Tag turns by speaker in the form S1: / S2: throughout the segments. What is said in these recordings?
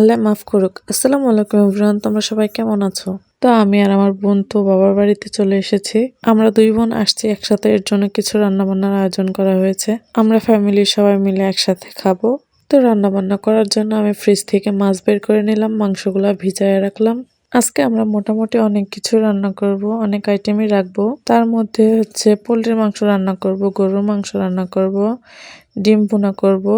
S1: আল্লাহ মাফ করুক। আসসালামু আলাইকুম এভরিওয়ান, তোমরা সবাই কেমন আছো? তো আমি আর আমার বোন তো বাবার বাড়িতে চলে এসেছি। আমরা দুই বোন আসছি একসাথে, এর জন্য কিছু রান্নাবান্নার আয়োজন করা হয়েছে। আমরা ফ্যামিলির সবাই মিলে একসাথে খাবো। তো রান্নাবান্না করার জন্য আমি ফ্রিজ থেকে মাছ বের করে নিলাম, মাংসগুলা ভিজায় রাখলাম। আজকে আমরা মোটামুটি অনেক কিছু রান্না করব, অনেক আইটেমই রাখবো। তার মধ্যে হচ্ছে পোলট্রির মাংস রান্না করব, গরুর মাংস রান্না করব, ডিম ভুনা করব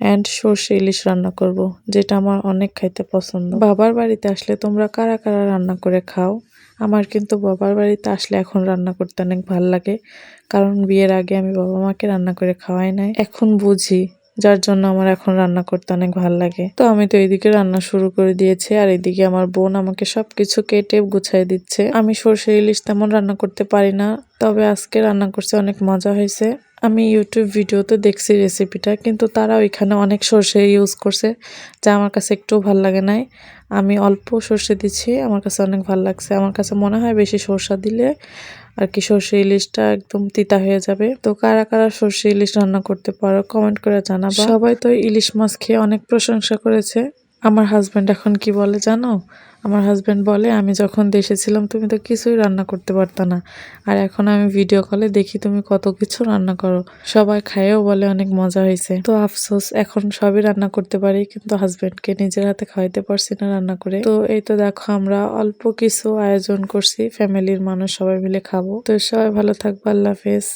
S1: অ্যান্ড সর্ষে ইলিশ রান্না করব, যেটা আমার অনেক খাইতে পছন্দ। বাবার বাড়িতে আসলে তোমরা কারা কারা রান্না করে খাও? আমার কিন্তু বাবার বাড়িতে আসলে এখন রান্না করতে অনেক ভাল লাগে, কারণ বিয়ের আগে আমি বাবা মাকে রান্না করে খাওয়াই নাই, এখন বুঝি, যার জন্য আমার এখন রান্না করতে অনেক ভাল লাগে। তো আমি তো এইদিকে রান্না শুরু করে দিয়েছি, আর এদিকে আমার বোন আমাকে সবকিছু কেটে গুছাই দিচ্ছে। আমি সর্ষে ইলিশ তেমন রান্না করতে পারি না, তবে আজকে রান্না করছে, অনেক মজা হয়েছে। আমি ইউটিউব ভিডিওতে দেখছি রেসিপিটা, কিন্তু তারা ওইখানে অনেক সর্ষে ইউজ করছে, যা আমার কাছে একটু ভাল লাগে নাই। আমি অল্প সর্ষে দিচ্ছি, আমার কাছে অনেক ভাল লাগছে। আমার কাছে মনে হয় বেশি সর্ষা দিলে আর কি সর্ষে ইলিশটা একদম তিতা হয়ে যাবে। তো কারা কারা সর্ষে ইলিশ রান্না করতে পারো কমেন্ট করে জানাবা। সবাই তো ইলিশ মাছ খেয়ে অনেক প্রশংসা করেছে। আমার হাজব্যান্ড এখন কি বলে জানো? আমার হাজব্যান্ড বলে, আমি যখন দেশে ছিলাম তুমি তো কিছুই রান্না করতে পারতা না, আর এখন আমি ভিডিও কলে দেখি তুমি কত কিছু রান্না করো। সবাই খায়ও বলে অনেক মজা হয়েছে। তো আফসোস, এখন সবই রান্না করতে পারি, কিন্তু হাজব্যান্ডকে নিজের হাতে খাওয়াইতে পারছি না রান্না করে। তো এই তো দেখো, আমরা অল্প কিছু আয়োজন করছি, ফ্যামিলির মানুষ সবাই মিলে খাবো। তো সবাই ভালো থাকবো, আল্লাহ হাফেজ।